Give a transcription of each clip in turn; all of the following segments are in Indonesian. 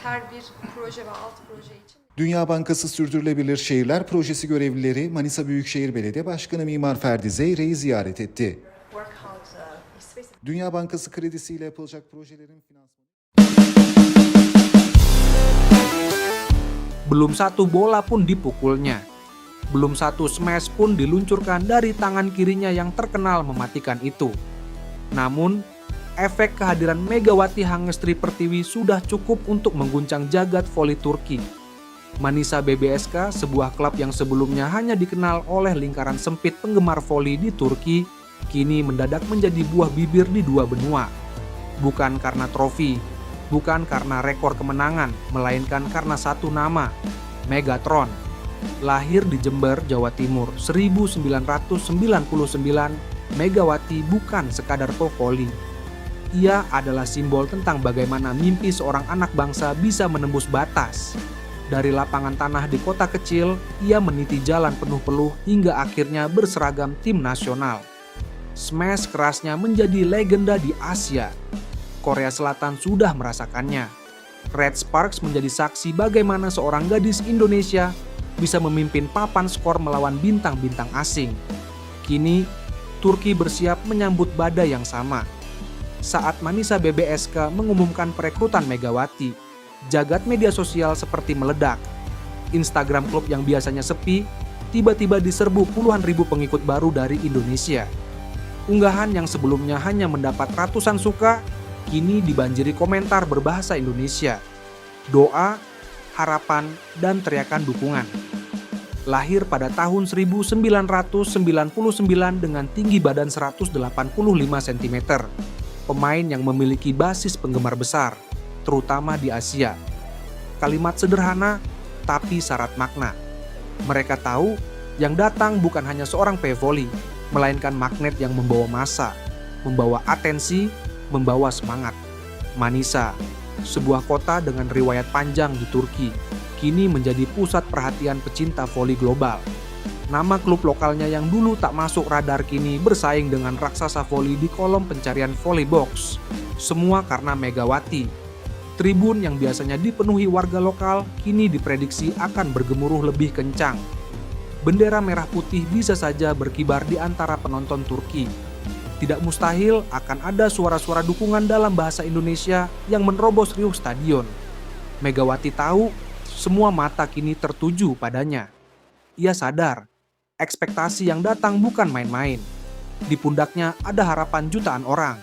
her bir proje ve alt proje için. Dünya Bankası Sürdürülebilir Şehirler Projesi görevlileri Manisa Büyükşehir Belediye Başkanı Mimar Ferdi Zeyre'yi ziyaret etti. Dünya Bankası kredisiyle yapılacak projelerin finansmanı... Belum satu bola pun dipukulnya. Belum satu smash pun diluncurkan dari tangan kirinya yang terkenal mematikan itu. Namun, efek kehadiran Megawati Hangestri Pertiwi sudah cukup untuk mengguncang jagat voli Turki. Manisa BBSK, sebuah klub yang sebelumnya hanya dikenal oleh lingkaran sempit penggemar voli di Turki, kini mendadak menjadi buah bibir di dua benua. Bukan karena trofi, bukan karena rekor kemenangan, melainkan karena satu nama, Megatron. Lahir di Jember, Jawa Timur, 1999, Megawati bukan sekadar pevoli. Ia adalah simbol tentang bagaimana mimpi seorang anak bangsa bisa menembus batas. Dari lapangan tanah di kota kecil, ia meniti jalan penuh-peluh hingga akhirnya berseragam tim nasional. Smash kerasnya menjadi legenda di Asia. Korea Selatan sudah merasakannya. Red Sparks menjadi saksi bagaimana seorang gadis Indonesia bisa memimpin papan skor melawan bintang-bintang asing. Kini, Turki bersiap menyambut badai yang sama. Saat Manisa BBSK mengumumkan perekrutan Megawati, jagat media sosial seperti meledak. Instagram klub yang biasanya sepi, tiba-tiba diserbu puluhan ribu pengikut baru dari Indonesia. Unggahan yang sebelumnya hanya mendapat ratusan suka, kini dibanjiri komentar berbahasa Indonesia, doa, harapan, dan teriakan dukungan. Lahir pada tahun 1999 dengan tinggi badan 185 cm, pemain yang memiliki basis penggemar besar, terutama di Asia. Kalimat sederhana, tapi syarat makna. Mereka tahu yang datang bukan hanya seorang pevoli, melainkan magnet yang membawa massa, membawa atensi, membawa semangat. Manisa, sebuah kota dengan riwayat panjang di Turki, kini menjadi pusat perhatian pecinta voli global. Nama klub lokalnya yang dulu tak masuk radar kini bersaing dengan raksasa voli di kolom pencarian volley box. Semua karena Megawati. Tribun yang biasanya dipenuhi warga lokal kini diprediksi akan bergemuruh lebih kencang. Bendera merah putih bisa saja berkibar di antara penonton Turki. Tidak mustahil akan ada suara-suara dukungan dalam bahasa Indonesia yang menerobos riuh stadion. Megawati tahu semua mata kini tertuju padanya. Ia sadar, ekspektasi yang datang bukan main-main. Di pundaknya ada harapan jutaan orang.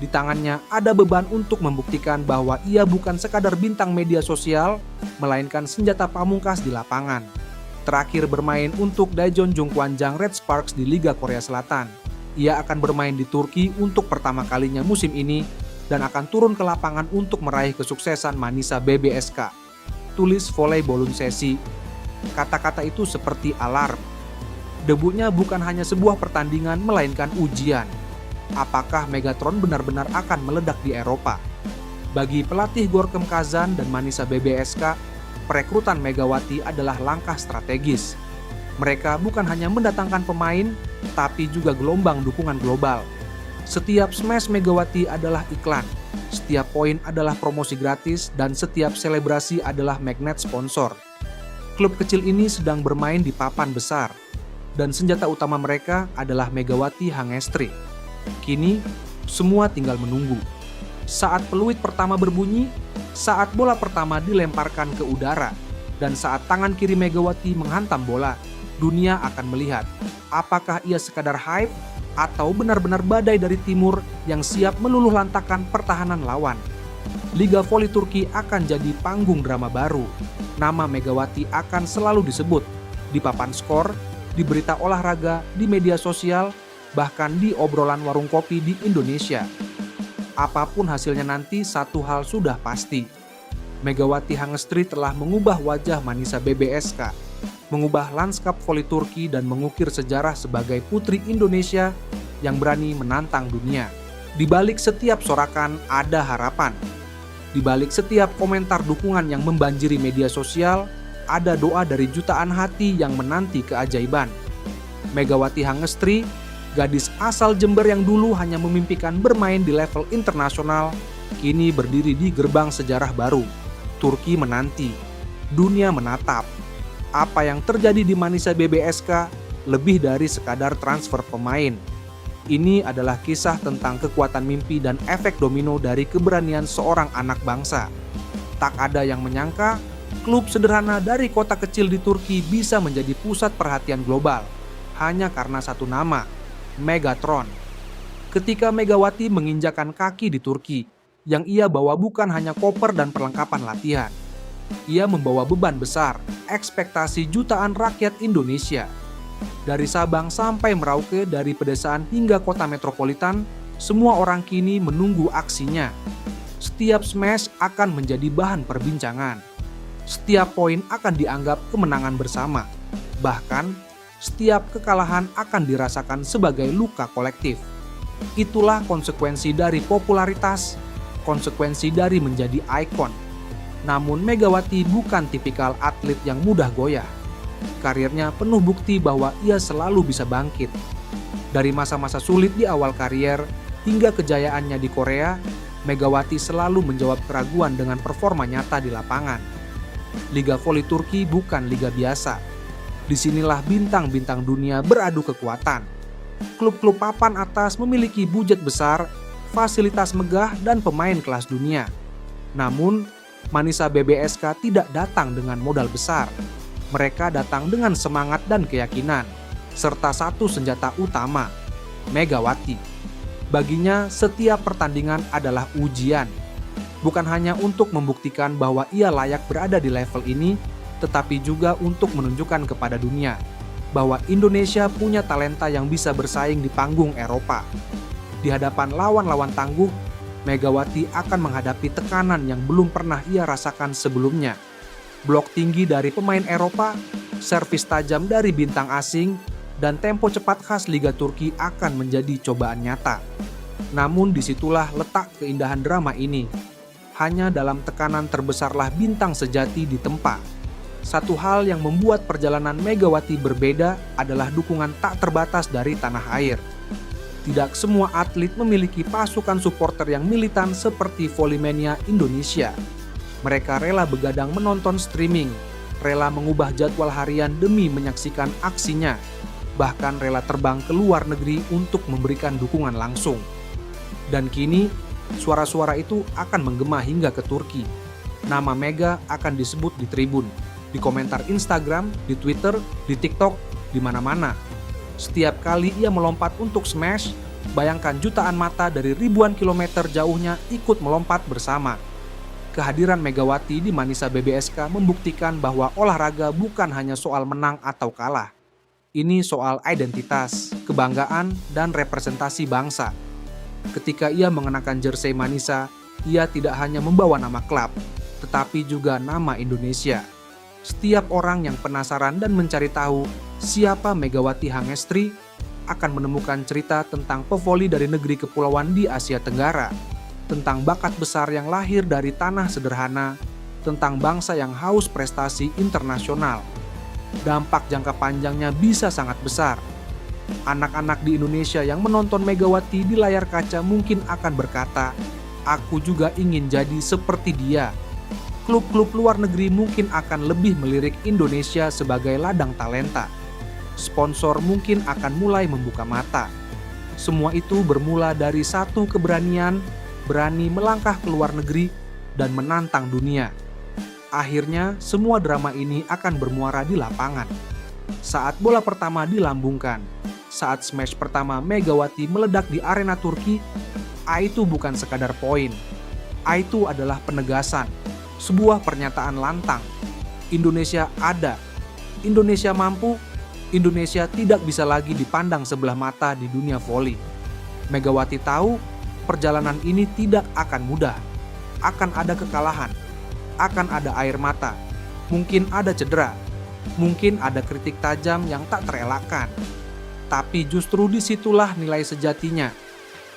Di tangannya ada beban untuk membuktikan bahwa ia bukan sekadar bintang media sosial, melainkan senjata pamungkas di lapangan. Terakhir bermain untuk Daejeon Jungkwanjang Red Sparks di Liga Korea Selatan. Ia akan bermain di Turki untuk pertama kalinya musim ini dan akan turun ke lapangan untuk meraih kesuksesan Manisa BBSK. Tulis Volley Bolunsesi. Kata-kata itu seperti alarm. Debutnya bukan hanya sebuah pertandingan melainkan ujian. Apakah Megatron benar-benar akan meledak di Eropa? Bagi pelatih Gorkem Kazan dan Manisa BBSK, perekrutan Megawati adalah langkah strategis. Mereka bukan hanya mendatangkan pemain, tapi juga gelombang dukungan global. Setiap smash Megawati adalah iklan, setiap poin adalah promosi gratis, dan setiap selebrasi adalah magnet sponsor. Klub kecil ini sedang bermain di papan besar, dan senjata utama mereka adalah Megawati Hangestri. Kini, semua tinggal menunggu. Saat peluit pertama berbunyi, saat bola pertama dilemparkan ke udara, dan saat tangan kiri Megawati menghantam bola, dunia akan melihat apakah ia sekadar hype atau benar-benar badai dari timur yang siap meluluh lantakan pertahanan lawan. Liga Voli Turki akan jadi panggung drama baru. Nama Megawati akan selalu disebut di papan skor, di berita olahraga, di media sosial, bahkan di obrolan warung kopi di Indonesia. Apapun hasilnya nanti, satu hal sudah pasti. Megawati Hangestri telah mengubah wajah Manisa BBSK, mengubah lanskap voli Turki dan mengukir sejarah sebagai putri Indonesia yang berani menantang dunia. Di balik setiap sorakan ada harapan. Di balik setiap komentar dukungan yang membanjiri media sosial, ada doa dari jutaan hati yang menanti keajaiban. Megawati Hangestri, gadis asal Jember yang dulu hanya memimpikan bermain di level internasional, kini berdiri di gerbang sejarah baru. Turki menanti, dunia menatap. Apa yang terjadi di Manisa BBSK lebih dari sekadar transfer pemain. Ini adalah kisah tentang kekuatan mimpi dan efek domino dari keberanian seorang anak bangsa. Tak ada yang menyangka, klub sederhana dari kota kecil di Turki bisa menjadi pusat perhatian global hanya karena satu nama, Megatron. Ketika Megawati menginjakan kaki di Turki, yang ia bawa bukan hanya koper dan perlengkapan latihan. Ia membawa beban besar, ekspektasi jutaan rakyat Indonesia. Dari Sabang sampai Merauke, dari pedesaan hingga kota metropolitan, semua orang kini menunggu aksinya. Setiap smash akan menjadi bahan perbincangan. Setiap poin akan dianggap kemenangan bersama. Bahkan, setiap kekalahan akan dirasakan sebagai luka kolektif. Itulah konsekuensi dari popularitas, konsekuensi dari menjadi ikon. Namun Megawati bukan tipikal atlet yang mudah goyah. Karirnya penuh bukti bahwa ia selalu bisa bangkit. Dari masa-masa sulit di awal karier hingga kejayaannya di Korea, Megawati selalu menjawab keraguan dengan performa nyata di lapangan. Liga voli Turki bukan liga biasa. Disinilah bintang-bintang dunia beradu kekuatan. Klub-klub papan atas memiliki budget besar, fasilitas megah, dan pemain kelas dunia. Namun, Manisa BBSK tidak datang dengan modal besar. Mereka datang dengan semangat dan keyakinan, serta satu senjata utama, Megawati. Baginya, setiap pertandingan adalah ujian. Bukan hanya untuk membuktikan bahwa ia layak berada di level ini, tetapi juga untuk menunjukkan kepada dunia bahwa Indonesia punya talenta yang bisa bersaing di panggung Eropa. Di hadapan lawan-lawan tangguh, Megawati akan menghadapi tekanan yang belum pernah ia rasakan sebelumnya. Blok tinggi dari pemain Eropa, servis tajam dari bintang asing, dan tempo cepat khas Liga Turki akan menjadi cobaan nyata. Namun disitulah letak keindahan drama ini. Hanya dalam tekanan terbesarlah bintang sejati ditempa. Satu hal yang membuat perjalanan Megawati berbeda adalah dukungan tak terbatas dari tanah air. Tidak semua atlet memiliki pasukan supporter yang militan seperti Volley-mania Indonesia. Mereka rela begadang menonton streaming, rela mengubah jadwal harian demi menyaksikan aksinya, bahkan rela terbang ke luar negeri untuk memberikan dukungan langsung. Dan kini, suara-suara itu akan menggema hingga ke Turki. Nama Mega akan disebut di tribun, di komentar Instagram, di Twitter, di TikTok, di mana-mana. Setiap kali ia melompat untuk smash, bayangkan jutaan mata dari ribuan kilometer jauhnya ikut melompat bersama. Kehadiran Megawati di Manisa BBSK membuktikan bahwa olahraga bukan hanya soal menang atau kalah. Ini soal identitas, kebanggaan, dan representasi bangsa. Ketika ia mengenakan jersey Manisa, ia tidak hanya membawa nama klub, tetapi juga nama Indonesia. Setiap orang yang penasaran dan mencari tahu siapa Megawati Hangestri akan menemukan cerita tentang pevoli dari negeri kepulauan di Asia Tenggara, tentang bakat besar yang lahir dari tanah sederhana, tentang bangsa yang haus prestasi internasional. Dampak jangka panjangnya bisa sangat besar. Anak-anak di Indonesia yang menonton Megawati di layar kaca mungkin akan berkata, "Aku juga ingin jadi seperti dia." Klub-klub luar negeri mungkin akan lebih melirik Indonesia sebagai ladang talenta. Sponsor mungkin akan mulai membuka mata. Semua itu bermula dari satu keberanian, berani melangkah ke luar negeri dan menantang dunia. Akhirnya, semua drama ini akan bermuara di lapangan. Saat bola pertama dilambungkan, saat smash pertama Megawati meledak di arena Turki, itu bukan sekadar poin. Itu adalah penegasan. Sebuah pernyataan lantang. Indonesia ada. Indonesia mampu. Indonesia tidak bisa lagi dipandang sebelah mata di dunia voli. Megawati tahu perjalanan ini tidak akan mudah. Akan ada kekalahan. Akan ada air mata. Mungkin ada cedera. Mungkin ada kritik tajam yang tak terelakkan. Tapi justru disitulah nilai sejatinya.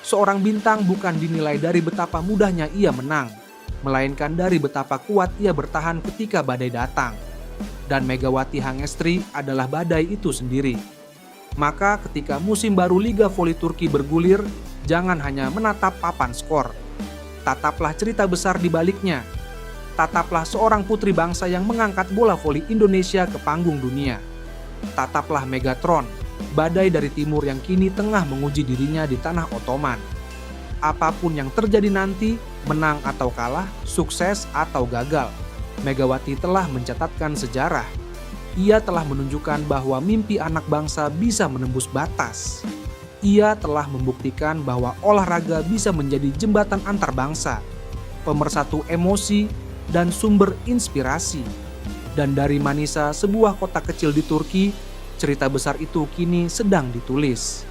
Seorang bintang bukan dinilai dari betapa mudahnya ia menang, melainkan dari betapa kuat ia bertahan ketika badai datang. Dan Megawati Hangestri adalah badai itu sendiri. Maka ketika musim baru Liga Voli Turki bergulir, jangan hanya menatap papan skor. Tataplah cerita besar di baliknya. Tataplah seorang putri bangsa yang mengangkat bola voli Indonesia ke panggung dunia. Tataplah Megatron, badai dari timur yang kini tengah menguji dirinya di tanah Ottoman. Apapun yang terjadi nanti, menang atau kalah, sukses atau gagal, Megawati telah mencatatkan sejarah. Ia telah menunjukkan bahwa mimpi anak bangsa bisa menembus batas. Ia telah membuktikan bahwa olahraga bisa menjadi jembatan antar bangsa, pemersatu emosi, dan sumber inspirasi. Dan dari Manisa, sebuah kota kecil di Turki, cerita besar itu kini sedang ditulis.